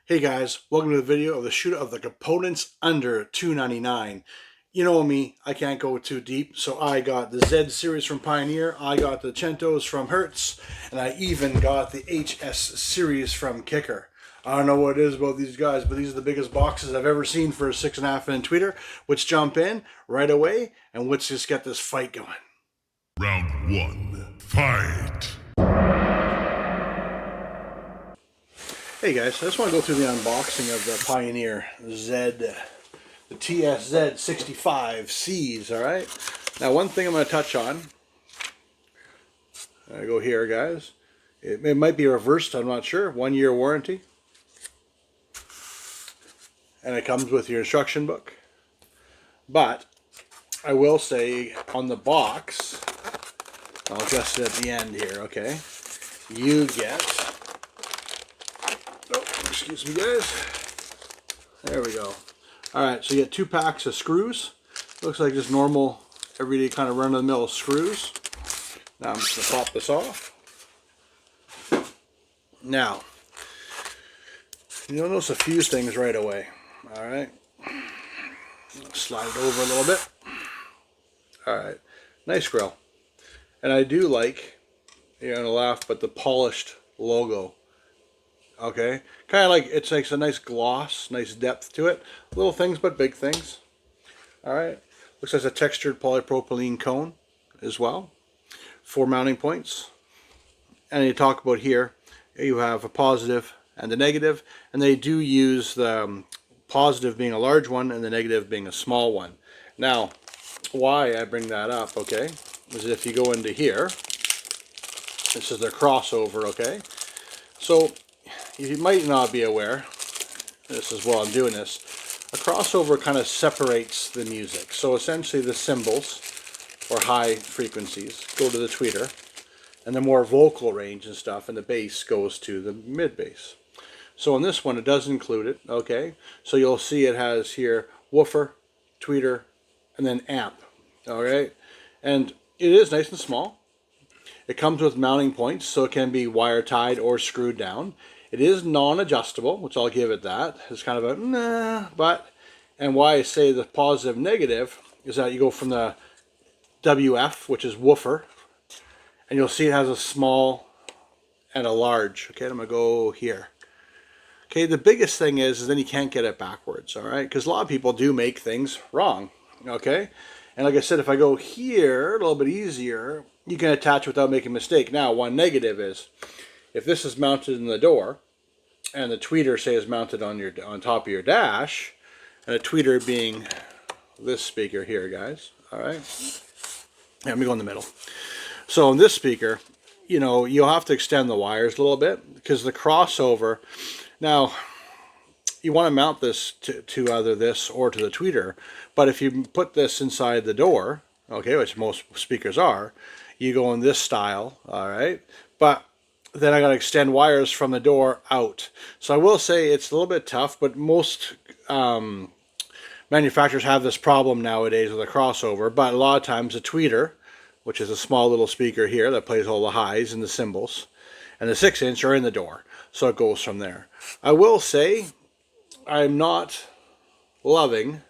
Hey guys, welcome to the video of the shoot of the components under $299. You know me, I can't go too deep, so I got the Z-series from Pioneer, I got the Centos from Hertz, and I even got the HS series from Kicker. I don't know what it is about these guys, but these are the biggest boxes I've ever seen for a 6.5-inch tweeter. Let's jump in right away, and let's just get this fight going. Round 1, fight! Hey guys, I just want to go through the unboxing of the Pioneer the TS-Z165Cs, alright? Now one thing I'm going to touch on, I go here guys, it might be reversed, I'm not sure, 1-year warranty. And it comes with your instruction book. But, I will say on the box, I'll adjust it at the end here, okay? You get... Oh, excuse me guys. There we go. Alright, so you get 2 packs of screws. Looks like just normal, everyday kind of run-of-the-mill screws. Now I'm just going to pop this off. Now, you'll notice a few things right away. Alright. Slide it over a little bit. Alright. Nice grill. And I do like, you're going to laugh, but the polished logo. Okay, kind of like it makes a nice gloss, nice depth to it. Little things, but big things. All right, looks like a textured polypropylene cone as well. 4 mounting points. And you talk about here, you have a positive and a negative, and they do use the positive being a large one and the negative being a small one. Now, why I bring that up, okay, is if you go into here, this is their crossover, okay. So you might not be aware, this is while I'm doing this, a crossover kind of separates the music. So essentially the cymbals, or high frequencies, go to the tweeter, and the more vocal range and stuff, and the bass goes to the mid bass. So on this one it does include it, okay? So you'll see it has here woofer, tweeter, and then amp, alright? And it is nice and small. It comes with mounting points, so it can be wire tied or screwed down. It is non-adjustable, which I'll give it that. It's kind of a nah, but, and why I say the positive negative is that you go from the WF, which is woofer, and you'll see it has a small and a large. Okay, I'm going to go here. Okay, the biggest thing is then you can't get it backwards, all right? Because a lot of people do make things wrong, okay? And like I said, if I go here, a little bit easier, you can attach without making a mistake. Now, one negative is, if this is mounted in the door, and the tweeter, say, is mounted on top of your dash, and the tweeter being this speaker here, guys, all right? Let me go in the middle. So in this speaker, you know, you'll have to extend the wires a little bit, because the crossover, now, you want to mount this to either this or to the tweeter, but if you put this inside the door, okay, which most speakers are, you go in this style, all right? But then I got to extend wires from the door out. So I will say it's a little bit tough, but most manufacturers have this problem nowadays with a crossover. But a lot of times a tweeter, which is a small little speaker here that plays all the highs and the cymbals, and the 6-inch are in the door. So it goes from there. I will say I'm not loving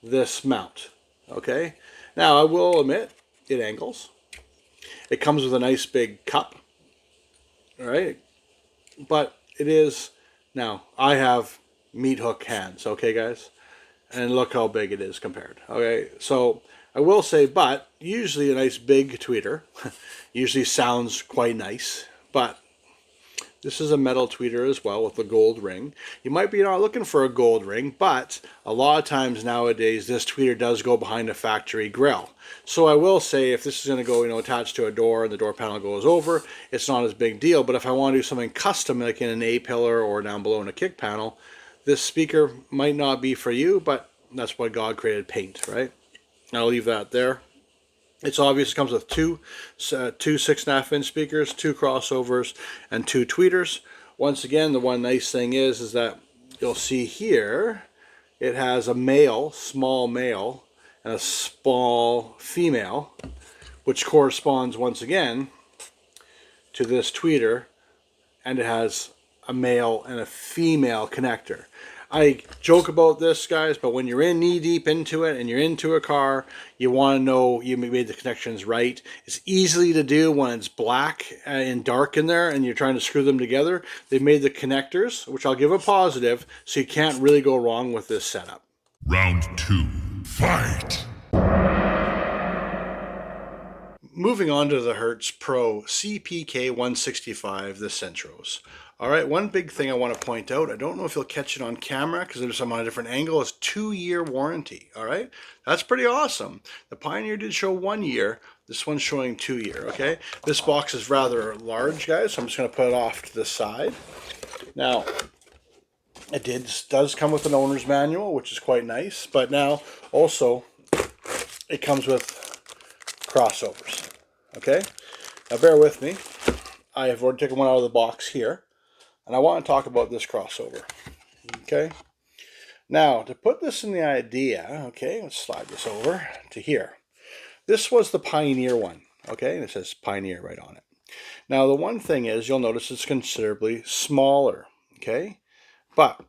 this mount. Okay. Now I will admit it angles. It comes with a nice big cup. All right, but it is, now I have meat hook hands, okay guys, and look how big it is compared. Okay, so I will say, but usually a nice big tweeter usually sounds quite nice, but this is a metal tweeter as well with a gold ring. You might be not looking for a gold ring, but a lot of times nowadays this tweeter does go behind a factory grill. So I will say if this is going to go, you know, attached to a door and the door panel goes over, it's not as big deal. But if I want to do something custom like in an A-pillar or down below in a kick panel, this speaker might not be for you, but that's why God created paint, right? I'll leave that there. It's obvious it comes with two 6.5-inch speakers, 2 crossovers, and 2 tweeters. Once again, the one nice thing is that you'll see here, it has a male, small male, and a small female, which corresponds once again to this tweeter, and it has a male and a female connector. I joke about this, guys, but when you're in knee deep into it and you're into a car, you want to know you made the connections right. It's easy to do when it's black and dark in there and you're trying to screw them together. They've made the connectors, which I'll give a positive, so you can't really go wrong with this setup. Round 2, fight! Moving on to the Hertz Pro CPK 165, the Centros. All right, one big thing I want to point out, I don't know if you'll catch it on camera because there's some on a different angle, is 2-year warranty. All right, that's pretty awesome. The Pioneer did show 1 year. This one's showing 2 year, okay? This box is rather large, guys, so I'm just going to put it off to the side. Now, it does come with an owner's manual, which is quite nice, but now also it comes with crossovers, okay? Now bear with me. I have already taken one out of the box here, and I want to talk about this crossover, okay? Now, to put this in the idea, okay, let's slide this over to here. This was the Pioneer one, okay? And it says Pioneer right on it. Now, the one thing is, you'll notice it's considerably smaller, okay? But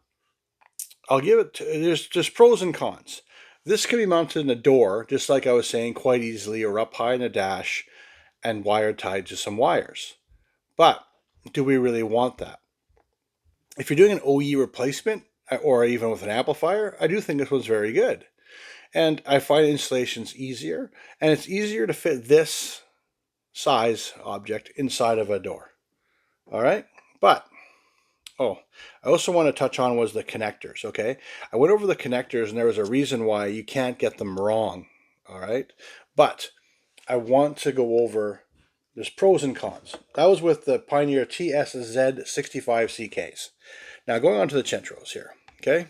I'll give it, there's pros and cons. This can be mounted in a door, just like I was saying, quite easily, or up high in a dash and wire tied to some wires. But do we really want that? If you're doing an OE replacement, or even with an amplifier, I do think this one's very good. And I find installations easier, and it's easier to fit this size object inside of a door. All right? But, oh, I also want to touch on was the connectors, okay? I went over the connectors, and there was a reason why you can't get them wrong, all right? But I want to go over, there's pros and cons. That was with the Pioneer TS-Z165C case. Now, going on to the Centros here, okay?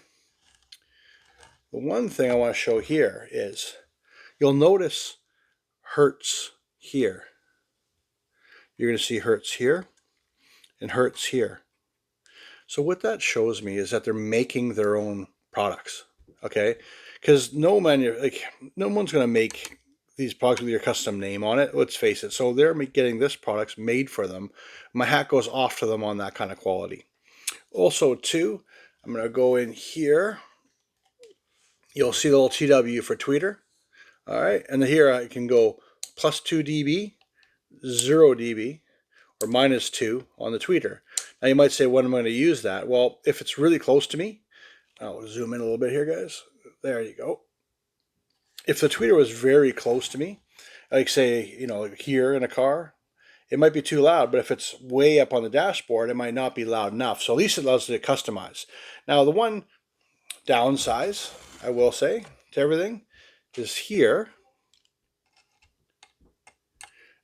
The one thing I want to show here is, you'll notice Hertz here. You're going to see Hertz here and Hertz here. So what that shows me is that they're making their own products, okay? Because no one's going to make these products with your custom name on it, let's face it. So they're getting this products made for them. My hat goes off to them on that kind of quality. Also, too, I'm going to go in here. You'll see the little TW for tweeter. All right, and here I can go plus 2 dB, 0 dB, or minus 2 on the tweeter. Now you might say, when am I going to use that? Well, if it's really close to me, I'll zoom in a little bit here, guys. There you go. If the tweeter was very close to me, like say, like here in a car, it might be too loud, but if it's way up on the dashboard, it might not be loud enough. So at least it allows you to customize. Now, the one downside, I will say, to everything is here.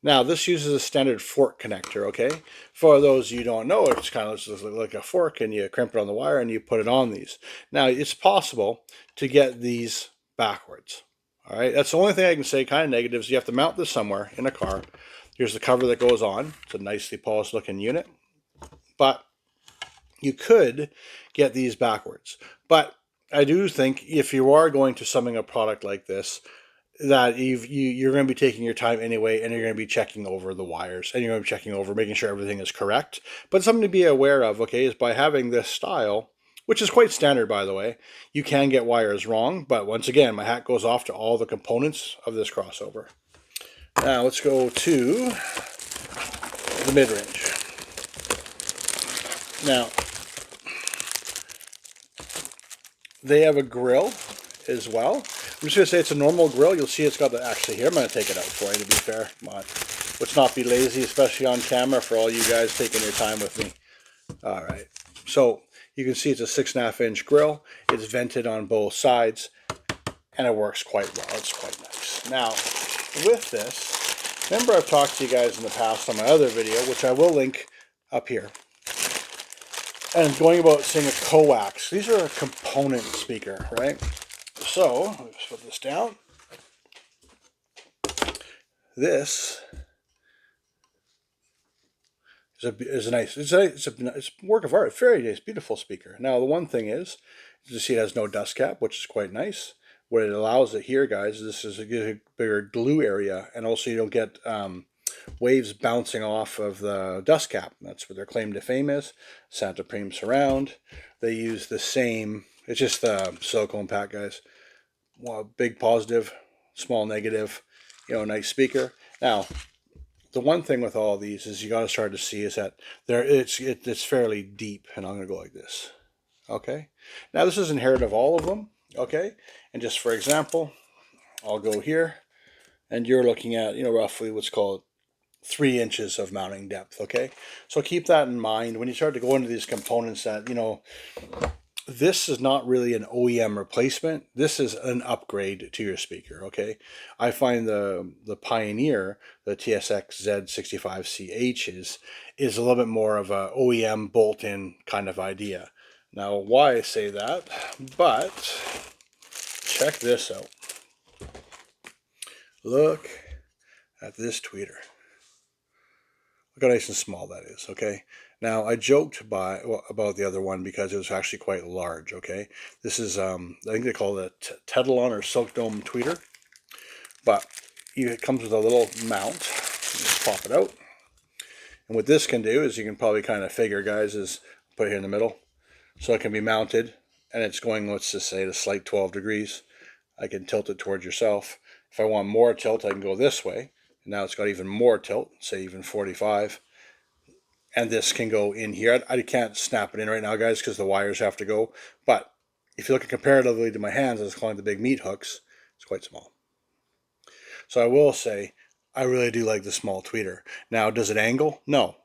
Now, this uses a standard fork connector, okay? For those you don't know, it's kind of just like a fork, and you crimp it on the wire and you put it on these. Now, it's possible to get these backwards, all right? That's the only thing I can say kind of negative is you have to mount this somewhere in a car. Here's the cover that goes on. It's a nicely polished looking unit. But you could get these backwards. But I do think if you are going to summing a product like this, that you're going to be taking your time anyway, and you're going to be checking over the wires, and you're going to be checking over, making sure everything is correct. But something to be aware of, okay, is by having this style, which is quite standard, by the way, you can get wires wrong. But once again, my hat goes off to all the components of this crossover. Now let's go to the mid-range. Now, they have a grill as well. I'm just going to say it's a normal grill. You'll see it's got the, actually here, I'm going to take it out for you to be fair. Come on. Let's not be lazy, especially on camera, for all you guys taking your time with me. All right. So you can see it's a 6.5-inch grill. It's vented on both sides, and it works quite well. It's quite nice. Now, with this, remember I've talked to you guys in the past on my other video, which I will link up here, and going about saying a coax. These are a component speaker, right? So let's put this down. This is a nice, it's a work of art, very nice, beautiful speaker. Now the one thing is, you see it has no dust cap, which is quite nice. What it allows it here, guys, this is a bigger glue area, and also you don't get waves bouncing off of the dust cap. That's what their claim to fame is. Santa Prime surround. They use the same, it's just the silicone pack, guys. Well, big positive, small negative, nice speaker. Now, the one thing with all these is you got to start to see is that it's fairly deep, and I'm going to go like this. Okay. Now this is inherited of all of them. Okay. And just for example, I'll go here, and you're looking at roughly what's called 3 inches of mounting depth. Okay. So keep that in mind when you start to go into these components that this is not really an OEM replacement. This is an upgrade to your speaker, okay? I find the Pioneer, the TS-Z165C is a little bit more of a OEM bolt-in kind of idea. Now, why I say that, but check this out. Look at this tweeter. Look how nice and small that is, okay? Now, I joked about the other one because it was actually quite large, okay? This is, I think they call it a Tedalon or Silk Dome tweeter. But it comes with a little mount. Just pop it out. And what this can do is you can probably kind of figure, guys, is put it here in the middle. So it can be mounted, and it's going, let's just say, to slight 12 degrees. I can tilt it towards yourself. If I want more tilt, I can go this way. And now it's got even more tilt, say even 45. And this can go in here. I can't snap it in right now, guys, because the wires have to go. But if you look at comparatively to my hands, I was calling the big meat hooks, it's quite small. So I will say, I really do like the small tweeter. Now, does it angle? No.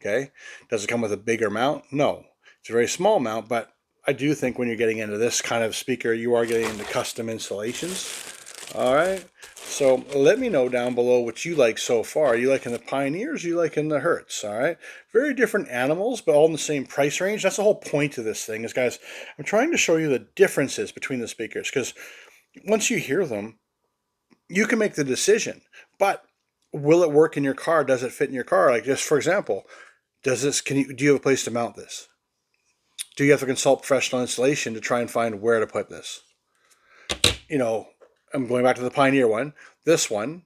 Okay. Does it come with a bigger mount? No. It's a very small mount, but I do think when you're getting into this kind of speaker, you are getting into custom installations. All right. So let me know down below what you like so far. Are you liking the Pioneers? Are you liking the Hertz? All right. Very different animals, but all in the same price range. That's the whole point of this thing is, guys, I'm trying to show you the differences between the speakers, because once you hear them, you can make the decision. But will it work in your car? Does it fit in your car? Like, just for example, do you have a place to mount this? Do you have to consult professional installation to try and find where to put this? I'm going back to the Pioneer one. This one,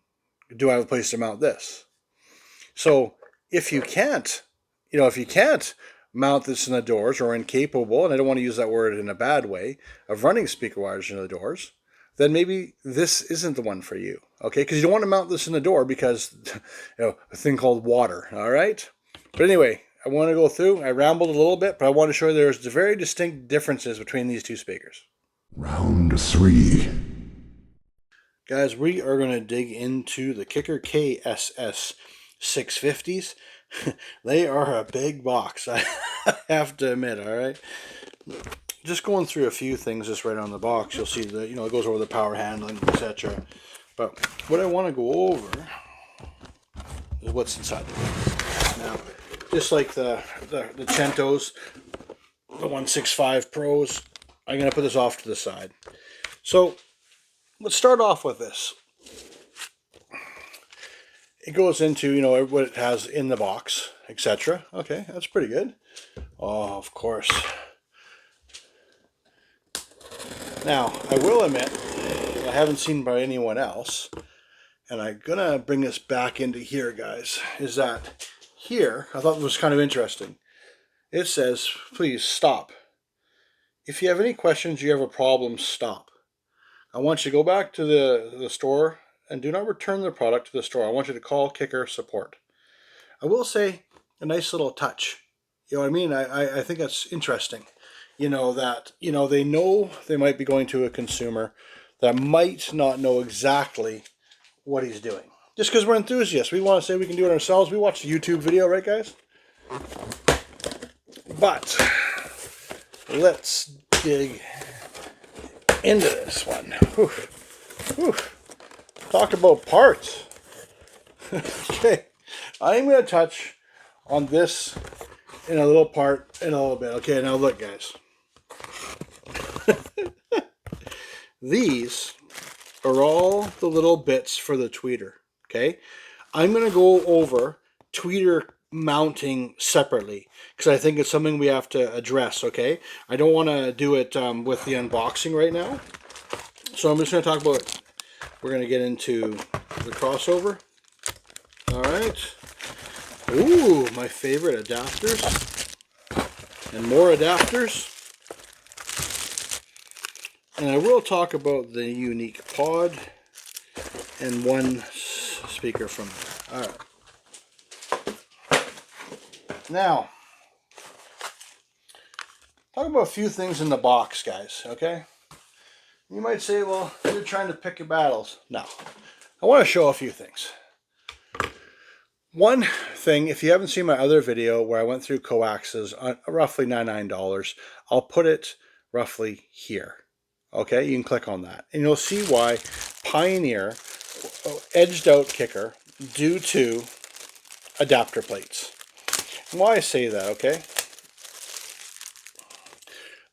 do I have a place to mount this? So if you can't mount this in the doors, or incapable, and I don't want to use that word in a bad way, of running speaker wires into the doors, then maybe this isn't the one for you. Okay, because you don't want to mount this in the door because a thing called water. All right. But anyway, I want to go through. I rambled a little bit, but I want to show you there's very distinct differences between these two speakers. Round 3. Guys, we are going to dig into the Kicker KSS650s. They are a big box, I have to admit, all right? Just going through a few things just right on the box, you'll see that, it goes over the power handling, etc. But what I want to go over is what's inside the box. Now, just like the Centos, the 165 Pros, I'm going to put this off to the side. So, let's start off with this. It goes into, what it has in the box, etc. Okay, that's pretty good. Oh, of course. Now, I will admit, I haven't seen by anyone else, and I'm going to bring this back into here, guys, is that here, I thought it was kind of interesting. It says, please stop. If you have any questions, you have a problem, stop. I want you to go back to the store and do not return the product to the store. I want you to call Kicker support. I will say a nice little touch. You know what I mean? I think that's interesting. That they know they might be going to a consumer that might not know exactly what he's doing. Just because we're enthusiasts. We want to say we can do it ourselves. We watch a YouTube video, right, guys? But let's dig into this one. Whew. Whew. Talk about parts. Okay, I'm going to touch on this in a little part in a little bit. Okay, now look, guys. These are all the little bits for the tweeter. Okay, I'm going to go over tweeter mounting separately because I think it's something we have to address. Okay, I don't want to do it with the unboxing right now, so I'm just going to talk about it. We're going to get into the crossover. All right. Ooh, my favorite adapters. And more adapters. And I will talk about the unique pod and one speaker from there. All right. Now, talk about a few things in the box, guys, okay? You might say, well, you're trying to pick your battles. No. I want to show a few things. One thing, if you haven't seen my other video where I went through coaxes, roughly $99, I'll put it roughly here. Okay, you can click on that. And you'll see why Pioneer edged out Kicker due to adapter plates. And why I say that, okay?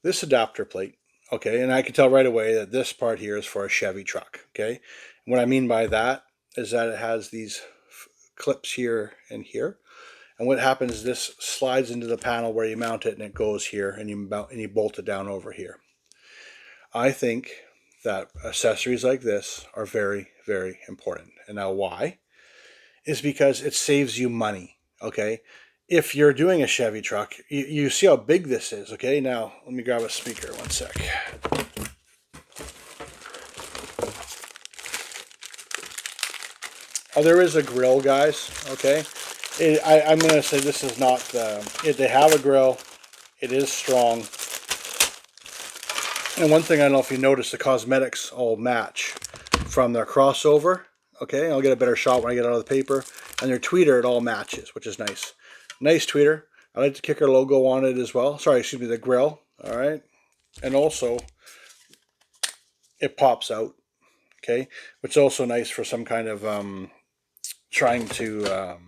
This adapter plate, okay, and I can tell right away that this part here is for a Chevy truck, okay? And what I mean by that is that it has these clips here and here. And what happens is this slides into the panel where you mount it and it goes here and you bolt it down over here. I think that accessories like this are very, very important. And now why? Is because it saves you money, okay? If you're doing a Chevy truck, you see how big this is, okay? Now, let me grab a speaker, one sec. Oh, there is a grill, guys, okay? I'm going to say this is not, they have a grill. It is strong. And one thing, I don't know if you noticed, the cosmetics all match from their crossover. Okay, I'll get a better shot when I get out of the paper. And their tweeter, it all matches, which is nice. Nice tweeter. I like the Kicker logo on it as well. Sorry, excuse me, the grill. All right. And also, it pops out. Okay, which is also nice for some kind of trying to,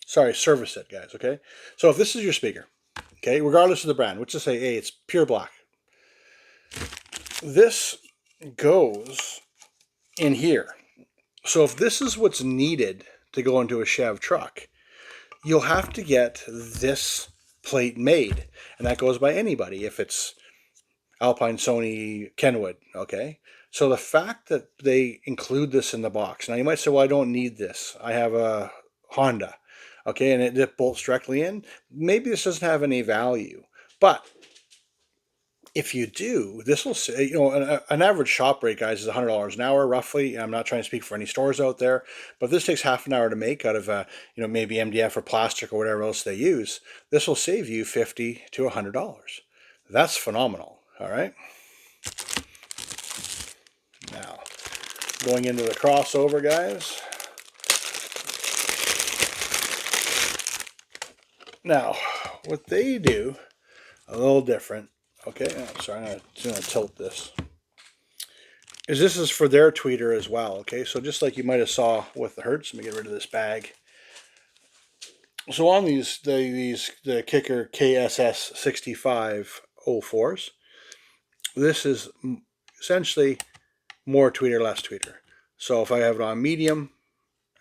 service it, guys. Okay, so if this is your speaker, okay, regardless of the brand, let's just say, hey, it's pure black. This goes in here. So if this is what's needed to go into a Chev truck, you'll have to get this plate made. And that goes by anybody, if it's Alpine, Sony, Kenwood, okay? So the fact that they include this in the box. Now you might say, well, I don't need this. I have a Honda, okay, and it bolts directly in. Maybe this doesn't have any value. But if you do, this will say, you know, an average shop rate, guys, is $100 an hour, roughly. I'm not trying to speak for any stores out there, but if this takes half an hour to make out of, you know, maybe MDF or plastic or whatever else they use, this will save you $50 to $100. That's phenomenal, all right? Now, going into the crossover, guys. Now, what they do, a little different. Okay, I'm sorry, I'm going to tilt this. This is for their tweeter as well, okay? So just like you might have saw with the Hertz, let me get rid of this bag. So on the Kicker KSS650 this is essentially more tweeter, less tweeter. So if I have it on medium,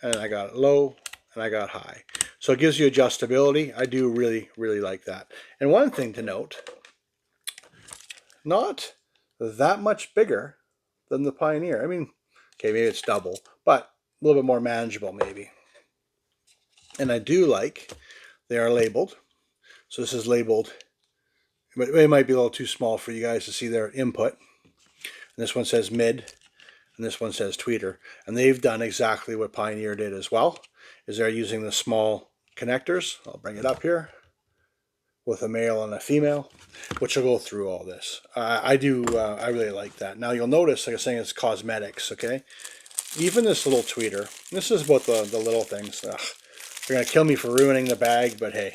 and I got it low, and I got high. So it gives you adjustability. I do really, really like that. And one thing to note, not that much bigger than the Pioneer. I mean, okay, maybe it's double, but a little bit more manageable maybe. And I do like they are labeled. So this is labeled, but it might be a little too small for you guys to see their input. And this one says mid, and this one says tweeter. And they've done exactly what Pioneer did as well, is they're using the small connectors. I'll bring it up here, with a male and a female, which will go through all this. I really like that. Now you'll notice, like I was saying, it's cosmetics, okay? Even this little tweeter, this is about the little things. Ugh, they're going to kill me for ruining the bag, but hey.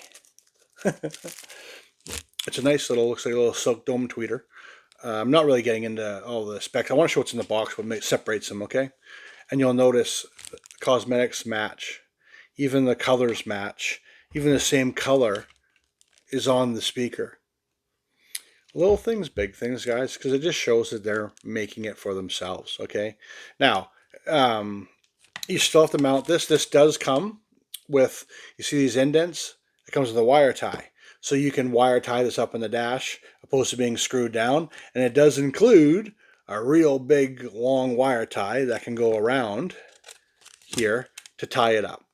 It's a nice little, looks like a little silk dome tweeter. I'm not really getting into all the specs. I want to show what's in the box, what separates them, okay? And you'll notice the cosmetics match. Even the colors match. Even the same color is on the speaker. Little things, big things, guys, because it just shows that they're making it for themselves, okay? Now, you still have to mount this. This does come with, you see these indents? It comes with a wire tie. So you can wire tie this up in the dash, opposed to being screwed down. And it does include a real big, long wire tie that can go around here to tie it up.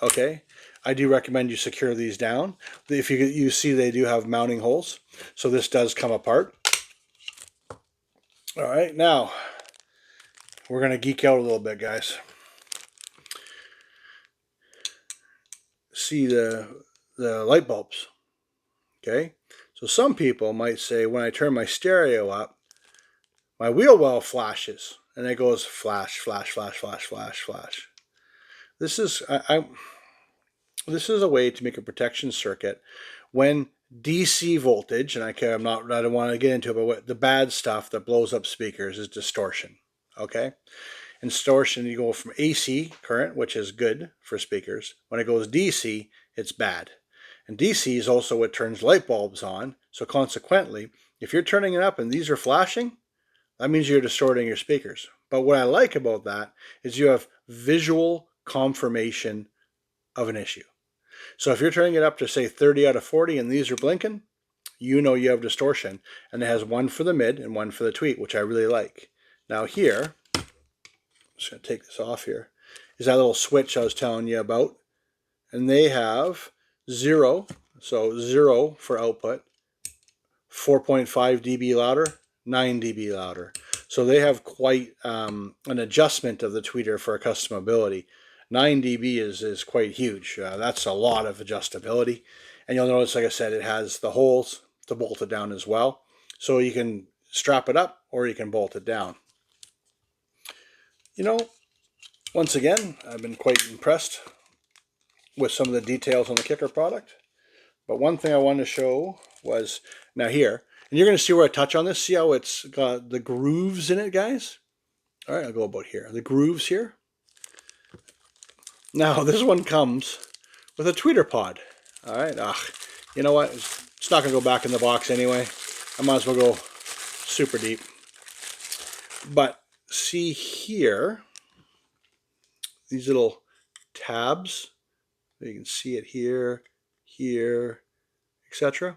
Okay, I do recommend you secure these down. If you see they do have mounting holes, so this does come apart. All right, now we're gonna geek out a little bit, guys. See the light bulbs. Okay, so some people might say when I turn my stereo up, my wheel well flashes, and it goes flash, flash, flash, flash, flash, flash. This is this is a way to make a protection circuit when DC voltage, and I don't want to get into it, but what the bad stuff that blows up speakers is distortion. Okay, and distortion, you go from AC current, which is good for speakers. When it goes DC, it's bad. And DC is also what turns light bulbs on. So consequently, if you're turning it up and these are flashing, that means you're distorting your speakers. But what I like about that is you have visual confirmation of an issue. So if you're turning it up to say 30 out of 40 and these are blinking, you know you have distortion. And it has one for the mid and one for the tweet, which I really like. Now here, I'm just going to take this off here, is that little switch I was telling you about. And they have 0, so 0 for output, 4.5 dB louder, 9 dB louder. So they have quite an adjustment of the tweeter for customability. 9 dB is quite huge. That's a lot of adjustability. And you'll notice, like I said, it has the holes to bolt it down as well. So you can strap it up or you can bolt it down. You know, once again, I've been quite impressed with some of the details on the Kicker product. But one thing I wanted to show was, now here, and you're going to see where I touch on this. See how it's got the grooves in it, guys? All right, I'll go about here. The grooves here. Now, this one comes with a tweeter pod. All right, you know what? It's not going to go back in the box anyway. I might as well go super deep. But see here, these little tabs. You can see it here, here, etc.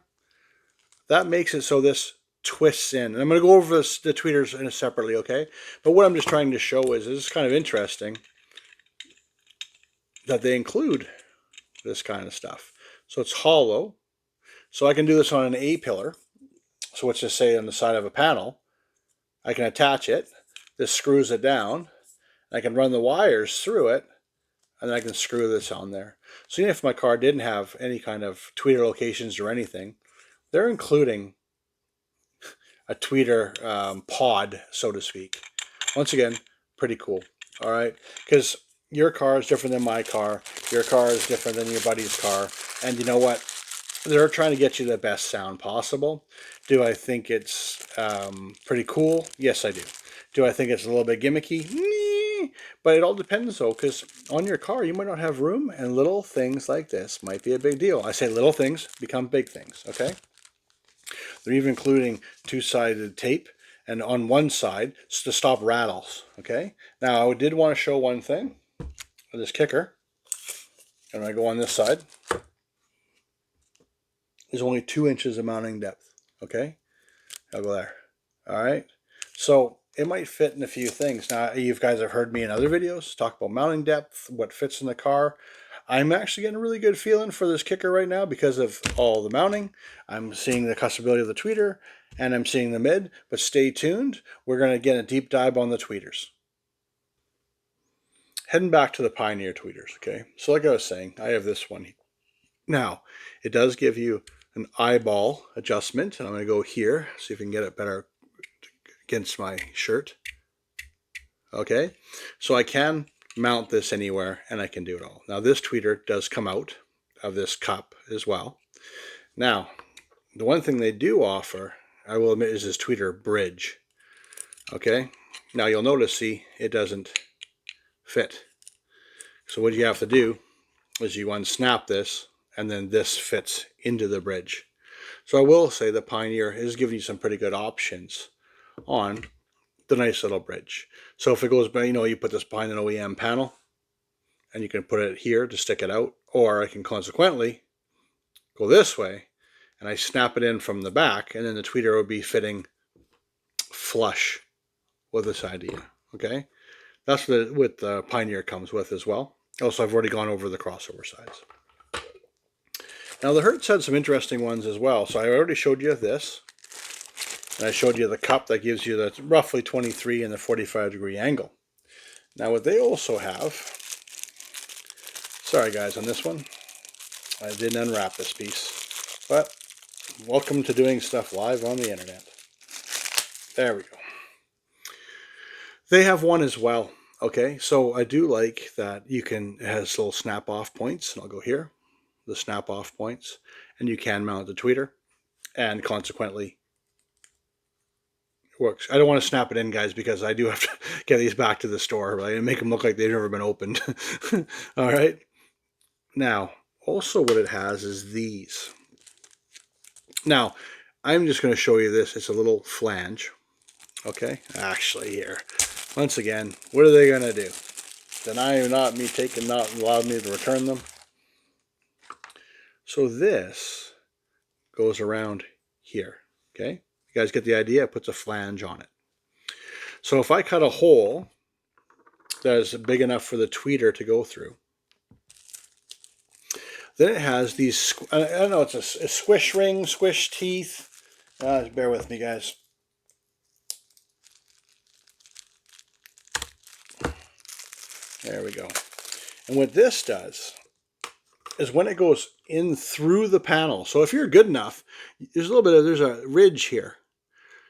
That makes it so this twists in. And I'm going to go over the tweeters in a separately, okay? But what I'm just trying to show is it's kind of interesting that they include this kind of stuff. So it's hollow. So I can do this on an A pillar. So let's just say on the side of a panel, I can attach it. This screws it down. I can run the wires through it, and then I can screw this on there. So even if my car didn't have any kind of tweeter locations or anything, they're including a tweeter pod, so to speak. Once again, pretty cool. All right, because your car is different than my car. Your car is different than your buddy's car. And you know what? They're trying to get you the best sound possible. Do I think it's pretty cool? Yes, I do. Do I think it's a little bit gimmicky? But it all depends, though, because on your car, you might not have room, and little things like this might be a big deal. I say little things become big things, okay? They're even including two-sided tape, and on one side, to stop rattles, okay? Now, I did want to show one thing with this kicker. And I go on this side. There's only 2 inches of mounting depth, okay? I'll go there, all right? So it might fit in a few things. Now, you guys have heard me in other videos talk about mounting depth, what fits in the car. I'm actually getting a really good feeling for this kicker right now because of all the mounting. I'm seeing the customability of the tweeter, and I'm seeing the mid, but stay tuned. We're going to get a deep dive on the tweeters. Heading back to the Pioneer tweeters, okay? So like I was saying, I have this one. Now, it does give you an eyeball adjustment, and I'm going to go here, see if we can get it better against my shirt. Okay, so I can mount this anywhere, and I can do it all. Now, this tweeter does come out of this cup as well. Now, the one thing they do offer, I will admit, is this tweeter bridge. Okay, now you'll notice, see, it doesn't fit. So what you have to do is you unsnap this, and then this fits into the bridge. So I will say the Pioneer is giving you some pretty good options on the nice little bridge. So if it goes by, you put this behind an OEM panel, and you can put it here to stick it out, or I can consequently go this way, and I snap it in from the back, and then the tweeter will be fitting flush with this idea, okay? That's what the Pioneer comes with as well. Also, I've already gone over the crossover size. Now, the Hertz had some interesting ones as well. So I already showed you this. And I showed you the cup that gives you the roughly 23 and the 45-degree angle. Now, what they also have, sorry guys on this one, I didn't unwrap this piece, but welcome to doing stuff live on the internet. There we go. They have one as well. Okay, so I do like that it has little snap-off points, and I'll go here, the snap-off points, and you can mount the tweeter, and consequently works. I don't want to snap it in, guys, because I do have to get these back to the store, right, and make them look like they've never been opened. All right. Now, also what it has is these. Now, I'm just going to show you this. It's a little flange. Okay, actually here. Once again, what are they going to do? Deny not allow me to return them. So this goes around here. Okay, you guys get the idea? It puts a flange on it. So if I cut a hole that is big enough for the tweeter to go through, then it has these, I don't know, it's a squish ring, squish teeth. Bear with me, guys. There we go. And what this does is when it goes in through the panel, so if you're good enough, there's a ridge here.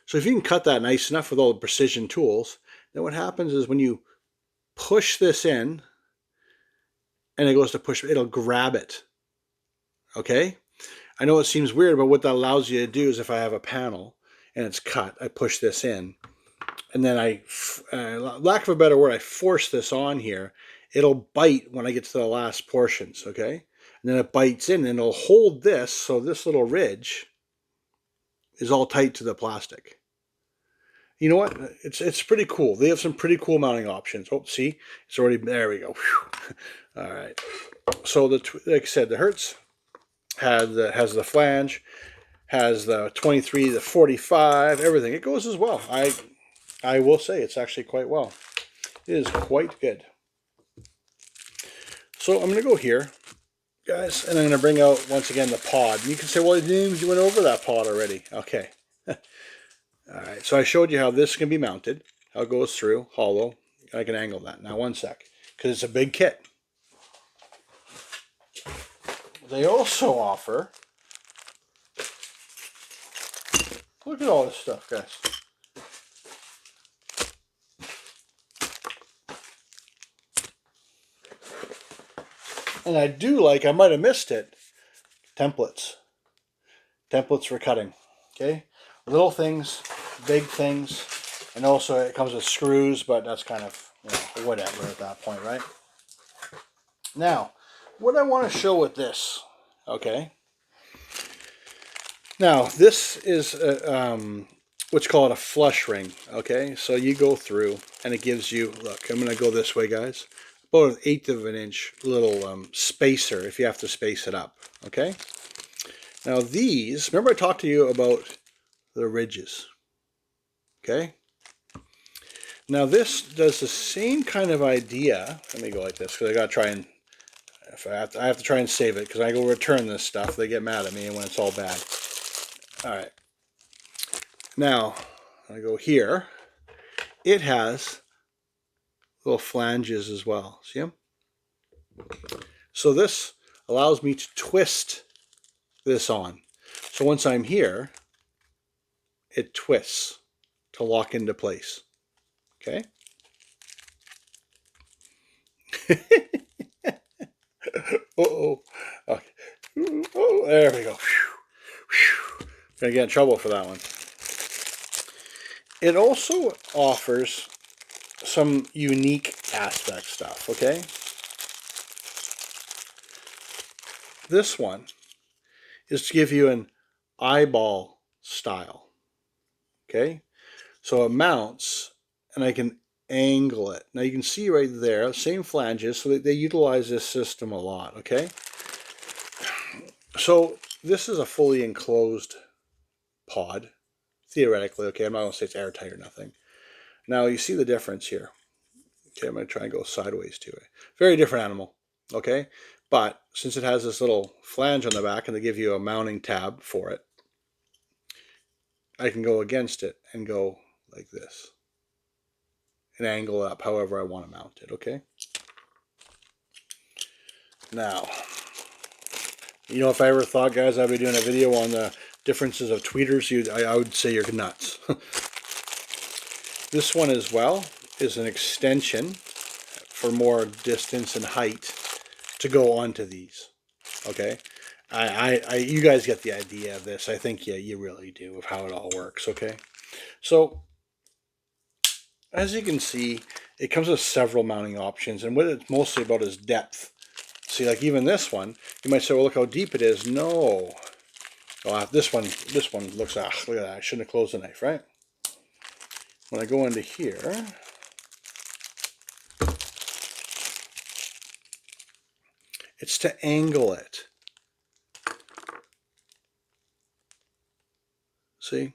So if you can cut that nice enough with all the precision tools, then what happens is when you push this in and it goes to push, it'll grab it. Okay? I know it seems weird, but what that allows you to do is if I have a panel and it's cut, I push this in, and then lack of a better word, I force this on here. It'll bite when I get to the last portions, okay? And then it bites in and it'll hold this, so this little ridge is all tight to the plastic. You know what? It's pretty cool. They have some pretty cool mounting options. Oh, see? It's already, there we go. Whew. All right. So, like I said, the Hertz has the flange, has the 23, the 45, everything. It goes as well. I will say it's actually quite well. It is quite good. So I'm going to go here, guys, and I'm going to bring out, once again, the pod. You can say, well, James, you went over that pod already. Okay. All right, so I showed you how this can be mounted, how it goes through, hollow. I can angle that. Now, one sec, because it's a big kit. They also offer, look at all this stuff, guys. And I do like, I might have missed it, templates. Templates for cutting, okay? Little things, big things, and also it comes with screws, but that's kind of, whatever at that point, right? Now, what I want to show with this, okay? Now, this is what's called a flush ring, okay? So you go through, and it gives you, look, I'm going to go this way, guys. About 1/8 of an inch little spacer if you have to space it up, okay? Now these, remember I talked to you about the ridges, okay? Now this does the same kind of idea. Let me go like this because I got to try and, I have to try and save it because I go return this stuff. They get mad at me when it's all bad. All right. Now, I go here. It has little flanges as well. See them? So this allows me to twist this on. So once I'm here, it twists to lock into place. Okay? Uh-oh. Okay. Oh, there we go. Gonna get in trouble for that one. It also offers some unique aspect stuff, okay? This one is to give you an eyeball style, okay? So it mounts, and I can angle it. Now you can see right there, same flanges, so they utilize this system a lot, okay? So this is a fully enclosed pod, theoretically, okay? I'm not going to say it's airtight or nothing. Now you see the difference here. Okay, I'm going to try and go sideways to it. Very different animal. okay? But since it has this little flange on the back and they give you a mounting tab for it, I can go against it and go like this and angle it up however I want to mount it, okay? Now, you know, if I ever thought, guys, I'd be doing a video on the differences of tweeters, I would say you're nuts. This one as well is an extension for more distance and height to go onto these, okay? You guys get the idea of this. I think, yeah, you really do, of how it all works, okay? So, as you can see, it comes with several mounting options, and what it's mostly about is depth. See, like even this one, you might say, well, look how deep it is. No. Well, this one looks, look at that. I shouldn't have closed the knife, right? When I go into here, it's to angle it. See?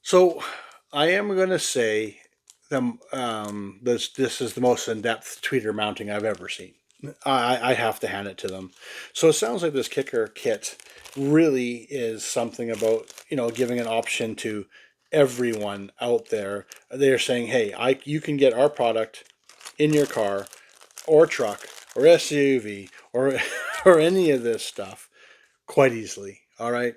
So I am going to say this is the most in-depth tweeter mounting I've ever seen. I have to hand it to them. So it sounds like this Kicker kit really is something about, you know, giving an option to everyone out there. They're saying, hey, you can get our product in your car or truck or SUV or or any of this stuff quite easily. All right.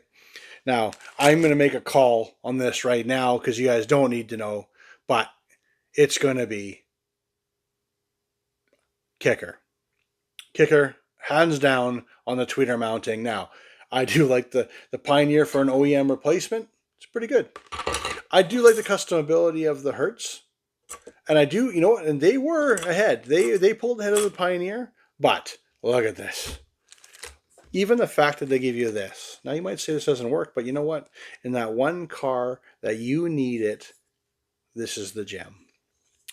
Now, I'm going to make a call on this right now because you guys don't need to know, but it's going to be Kicker. Kicker, hands down on the tweeter mounting. Now, I do like the Pioneer for an OEM replacement. It's pretty good. I do like the customability of the Hertz. And I do, you know what, and they were ahead. They pulled ahead of the Pioneer, but look at this. Even the fact that they give you this. Now, you might say this doesn't work, but you know what? In that one car that you need it, this is the gem.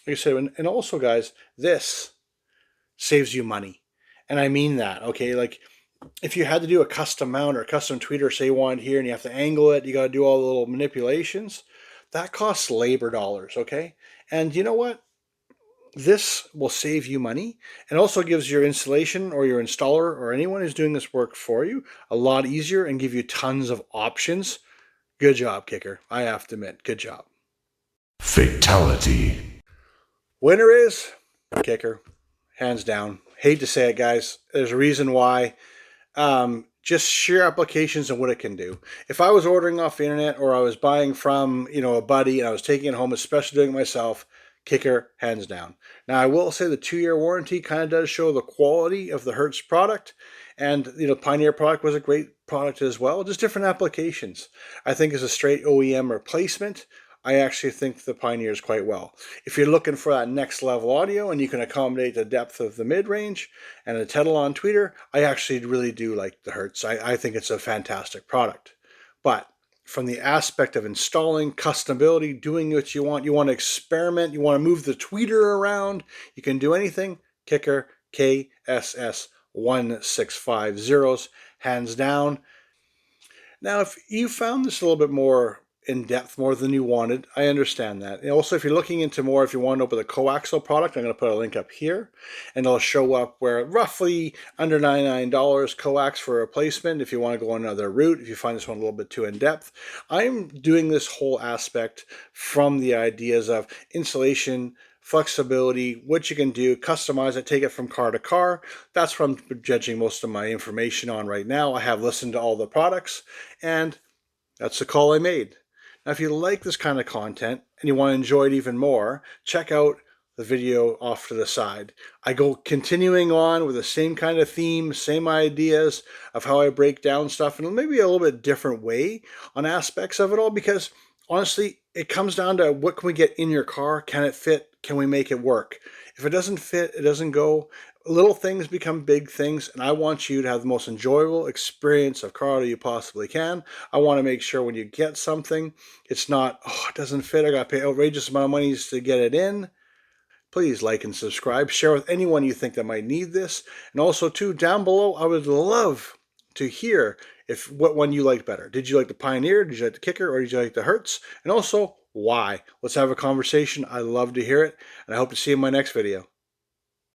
Like I said, and also, guys, this saves you money. And I mean that, okay? Like, if you had to do a custom mount or a custom tweeter, say you want it here, and you have to angle it, you got to do all the little manipulations, that costs labor dollars, okay? And you know what? This will save you money and also gives your installation or your installer or anyone who's doing this work for you a lot easier and give you tons of options. Good job, Kicker. I have to admit, good job. Fatality. Winner is Kicker, hands down. Hate to say it, guys. There's a reason why. Just sheer applications and what it can do. If I was ordering off the internet or I was buying from, you know, a buddy and I was taking it home, especially doing it myself, Kicker, hands down. Now, I will say the 2-year warranty kind of does show the quality of the Hertz product. And, you know, Pioneer product was a great product as well. Just different applications. I think as a straight OEM replacement, I actually think the Pioneer is quite well. If you're looking for that next level audio and you can accommodate the depth of the mid-range and a Tedalon tweeter, I actually really do like the Hertz. I think it's a fantastic product. But from the aspect of installing, customability, doing what you want to experiment, you want to move the tweeter around, you can do anything, Kicker KSS650, hands down. Now, if you found this a little bit more in depth, more than you wanted, I understand that. And also, if you're looking into more, if you want to open the coaxial product, I'm going to put a link up here, and it'll show up where roughly under $99 coax for a replacement if you want to go another route, if you find this one a little bit too in depth. I'm doing this whole aspect from the ideas of installation, flexibility, what you can do, customize it, take it from car to car. That's what I'm judging most of my information on right now. I have listened to all the products, and that's the call I made. Now, if you like this kind of content and you want to enjoy it even more, check out the video off to the side. I go continuing on with the same kind of theme, same ideas of how I break down stuff in maybe a little bit different way on aspects of it all, because honestly, it comes down to what can we get in your car? Can it fit? Can we make it work? If it doesn't fit, it doesn't go. Little things become big things, and I want you to have the most enjoyable experience of car audio you possibly can. I want to make sure when you get something, it's not, oh, it doesn't fit, I got to pay outrageous amount of money to get it in. Please like and subscribe. Share with anyone you think that might need this. And also, too, down below, I would love to hear what one you liked better. Did you like the Pioneer? Did you like the Kicker? Or did you like the Hertz? And also, why? Let's have a conversation. I love to hear it. And I hope to see you in my next video.